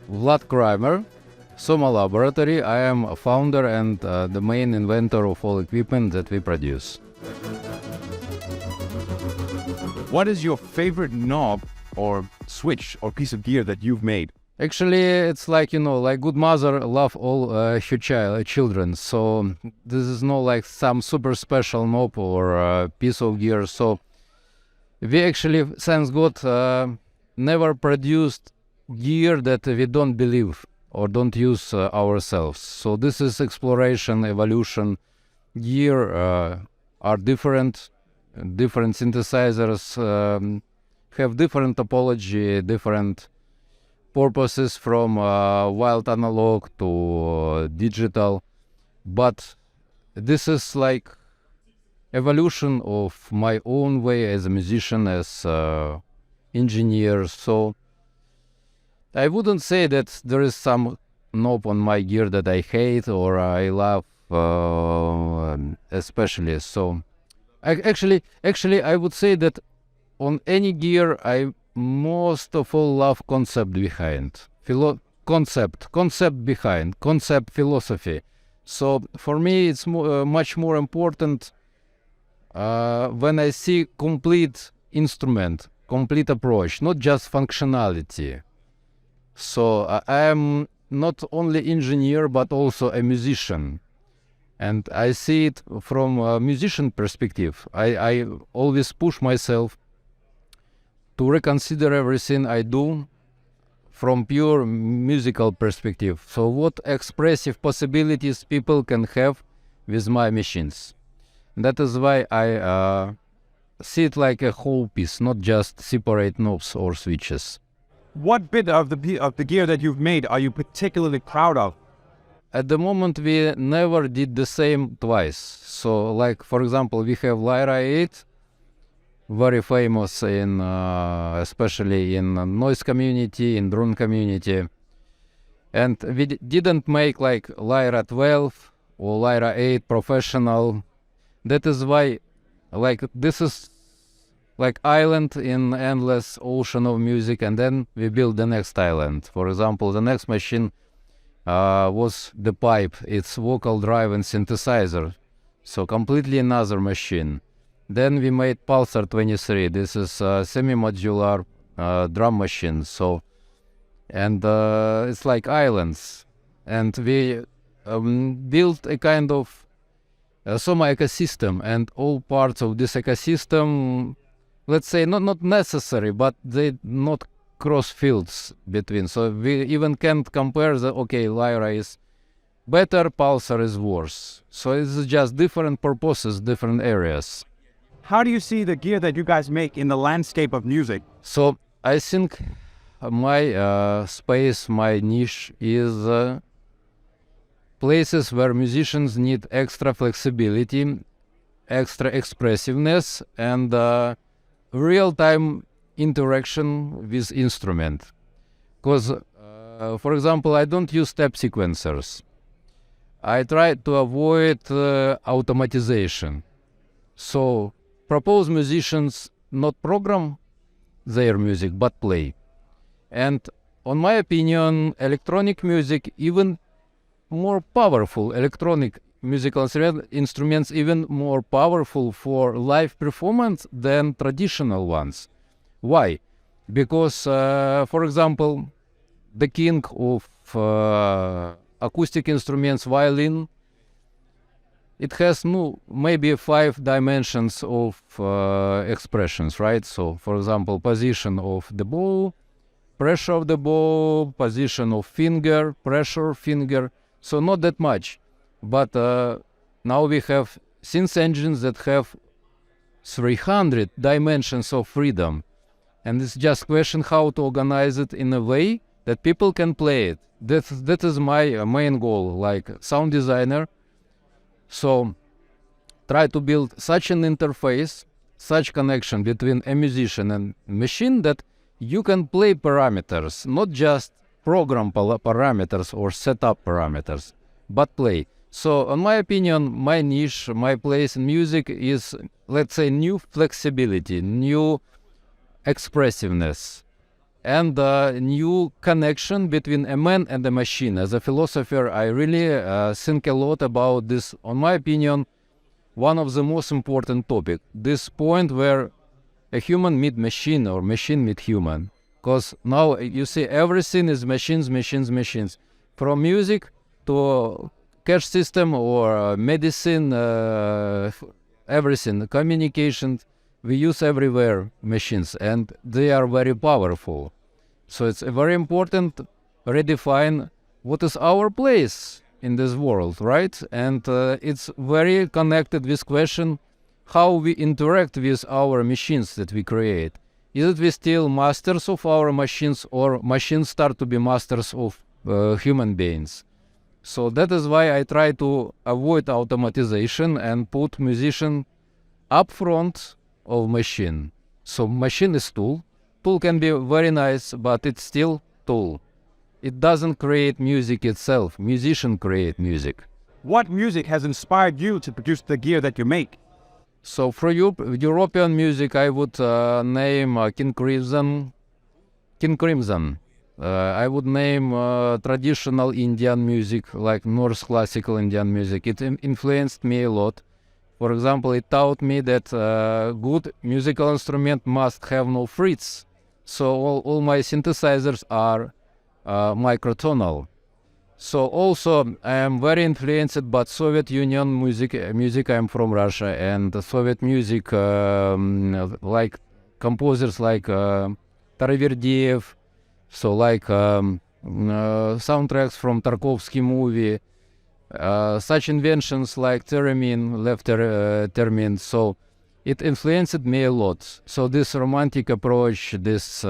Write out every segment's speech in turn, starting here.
Vlad Kreimer, Soma Laboratory. I am a founder and the main inventor of all equipment that we produce. What is your favorite knob or switch or piece of gear that you've made? Actually, it's like, like good mother love all her children. So this is not like some super special knob or piece of gear. So we actually, thanks God, never produced gear that we don't believe or don't use ourselves. So this is exploration, evolution. Gear are different synthesizers have different topology, different purposes from wild analog to digital, but this is like evolution of my own way as a musician, as engineer. So I wouldn't say that there is some knob on my gear that I hate or I love especially. So actually I would say that on any gear I most of all love concept behind, concept philosophy. So for me it's much more important when I see complete instrument, complete approach, not just functionality. So I am not only engineer but also a musician, and I see it from a musician perspective. I always push myself to reconsider everything I do from pure musical perspective. So what expressive possibilities people can have with my machines. That is why I see it like a whole piece, not just separate knobs or switches. What bit of the gear that you've made are you particularly proud of? At the moment we never did the same twice. So like for example we have Lyra 8, very famous in especially in noise community, in drone community, and we didn't make like Lyra 12 or Lyra 8 professional. That is why like this is like island in endless ocean of music, and then we build the next island. For example, the next machine was the pipe, it's vocal drive and synthesizer, so completely another machine. Then we made Pulsar 23. This is a semi-modular drum machine. So, and it's like islands. And we built a kind of Soma ecosystem, and all parts of this ecosystem, let's say, not necessary, but they not cross fields between. So we even can't compare Lyra is better, Pulsar is worse. So it's just different purposes, different areas. How do you see the gear that you guys make in the landscape of music? So I think my space, my niche is places where musicians need extra flexibility, extra expressiveness, and real-time interaction with instrument. Because, for example, I don't use step sequencers. I try to avoid automatization. So propose musicians not program their music but play. And on my opinion, electronic music, even more powerful, electronic musical instruments even more powerful for live performance than traditional ones. Why? Because for example, the king of acoustic instruments, violin, it has maybe 5 dimensions of expressions, right? So, for example, position of the bow, pressure of the bow, position of finger, pressure finger. So not that much. But now we have synth engines that have 300 dimensions of freedom. And it's just question how to organize it in a way that people can play it. That is my main goal, like sound designer. So try to build such an interface, such connection between a musician and machine that you can play parameters, not just program parameters or setup parameters, but play. So in my opinion, my niche, my place in music is, let's say, new flexibility, new expressiveness. and a new connection between a man and a machine. As a philosopher, I really think a lot about this. On my opinion, one of the most important topic. This point where a human meet machine or machine meet human. Because now you see everything is machines, machines, machines. From music to cash system or medicine, everything, communication, we use everywhere machines and they are very powerful. So it's very important to redefine what is our place in this world, right? And it's very connected with question how we interact with our machines that we create. Is it we still masters of our machines or machines start to be masters of human beings? So that is why I try to avoid automatization and put musician up front of machine. So machine is tool. Tool can be very nice, but it's still tool. It doesn't create music itself. Musician create music. What music has inspired you to produce the gear that you make? So for European music, I would name King Crimson. King Crimson. I would name traditional Indian music, like Norse classical Indian music. It influenced me a lot. For example, it taught me that good musical instrument must have no frets. So all my synthesizers are microtonal. So also I am very influenced by Soviet Union music. I am from Russia, and the Soviet music, like composers like Taraverdiyev, so like soundtracks from Tarkovsky movie, such inventions like theremin, left theremin. So it influenced me a lot. So this romantic approach, this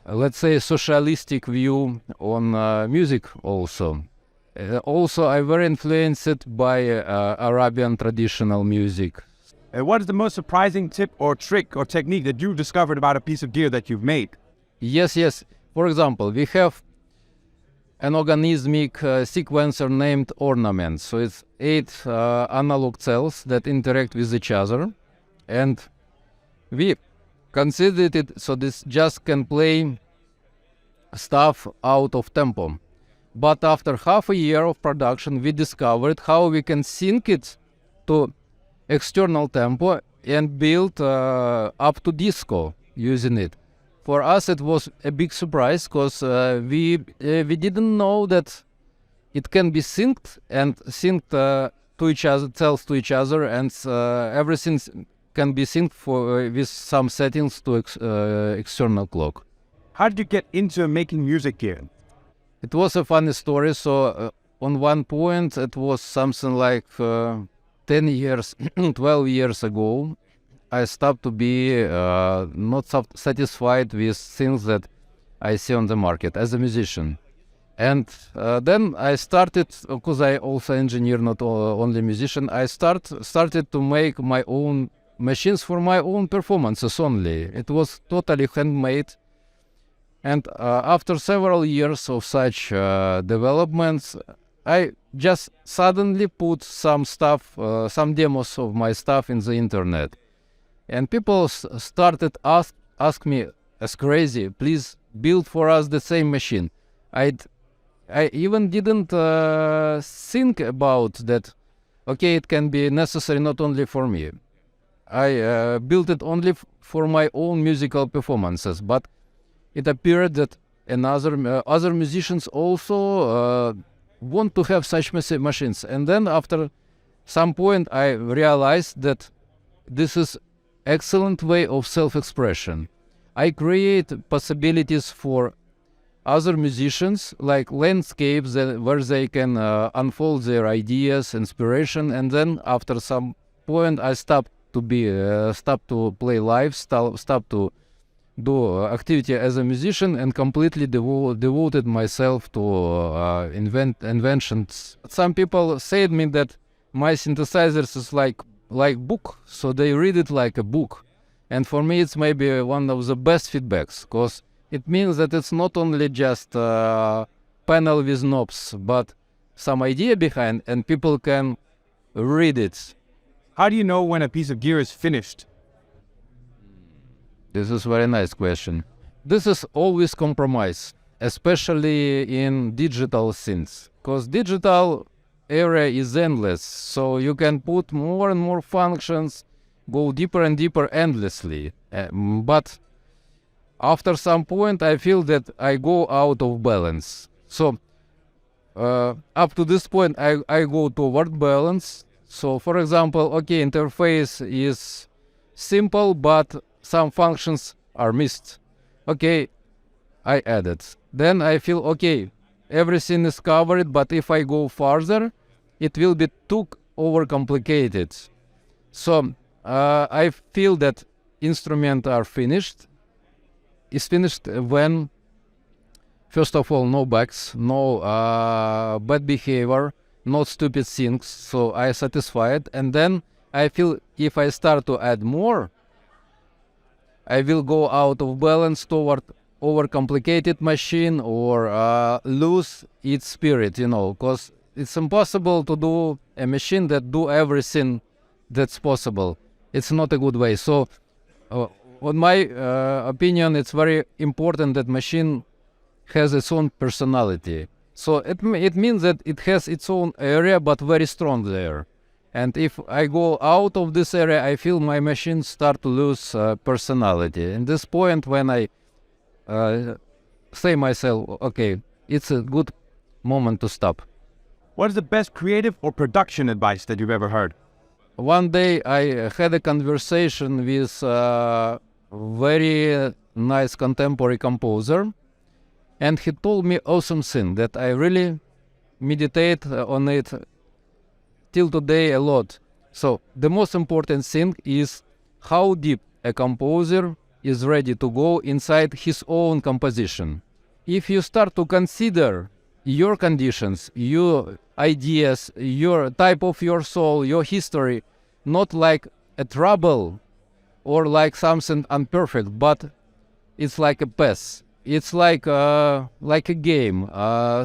let's say socialistic view on music also. Also, I'm very influenced by Arabian traditional music. What is the most surprising tip or trick or technique that you discovered about a piece of gear that you've made? Yes. For example, we have an organismic sequencer named ornament. So it's 8 analog cells that interact with each other. And we considered it so this just can play stuff out of tempo. But after half a year of production, we discovered how we can sync it to external tempo and build up to disco using it. For us, it was a big surprise because we didn't know that it can be synced and synced to each other, cells to each other, and everything can be synced with some settings to external clock. How did you get into making music gear? It was a funny story. So on one point, it was something like 10 years, 12 years ago. I stopped to be not satisfied with things that I see on the market as a musician. And then I started, because I also engineer, not only musician, I started to make my own machines for my own performances only. It was totally handmade. And after several years of such developments, I just suddenly put some stuff, some demos of my stuff in the internet. And people started ask me as crazy, please build for us the same machine. I even didn't think about that, okay, it can be necessary not only for me. I built it only for my own musical performances, but it appeared that other musicians also want to have such machines. And then after some point, I realized that this is excellent way of self-expression. I create possibilities for other musicians, like landscapes where they can unfold their ideas, inspiration, and then after some point, I stopped to play live, stopped to do activity as a musician, and completely devoted myself to inventions. Some people said me that my synthesizers is like book, so they read it like a book. And for me, it's maybe one of the best feedbacks, because it means that it's not only just a panel with knobs, but some idea behind, and people can read it. How do you know when a piece of gear is finished? This is a very nice question. this is always compromise, especially in digital scenes, because digital area is endless, so you can put more and more functions, go deeper and deeper endlessly. But after some point, I feel that I go out of balance. So up to this point, I go toward balance. So for example, okay, interface is simple, but some functions are missed. Okay, I added. Then I feel, okay, everything is covered, but if I go further, it will be too overcomplicated. So I feel that instruments are finished. It's finished when, first of all, no bugs, no bad behavior, no stupid things. So I satisfied, and then I feel if I start to add more, I will go out of balance toward overcomplicated machine or lose its spirit, because it's impossible to do a machine that do everything that's possible. It's not a good way. So on my opinion, it's very important that machine has its own personality. So it means that it has its own area, but very strong there. And if I go out of this area, I feel my machine start to lose personality. In this point, when I say myself, okay, it's a good moment to stop. What is the best creative or production advice that you've ever heard? One day I had a conversation with a very nice contemporary composer, and he told me awesome thing that I really meditate on it till today a lot. So the most important thing is how deep a composer is ready to go inside his own composition. If you start to consider your conditions, your ideas, your type of your soul, your history, not like a trouble or like something imperfect, but it's like a pass. It's like a game.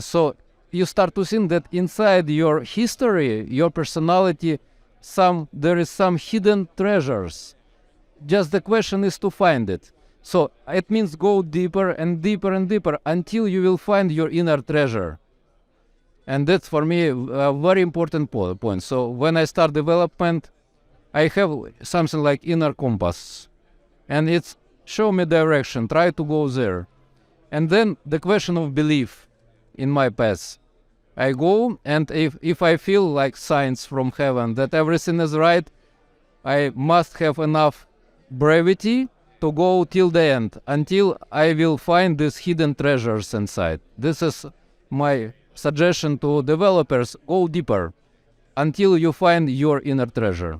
So you start to think that inside your history, your personality, there is some hidden treasures. Just the question is to find it. So it means go deeper and deeper and deeper until you will find your inner treasure. And that's for me a very important point. So when I start development, I have something like inner compass. And it's show me direction, try to go there. And then the question of belief in my path. I go, and if I feel like signs from heaven that everything is right, I must have enough brevity to go till the end, until I will find these hidden treasures inside. This is my suggestion to developers: go deeper until you find your inner treasure.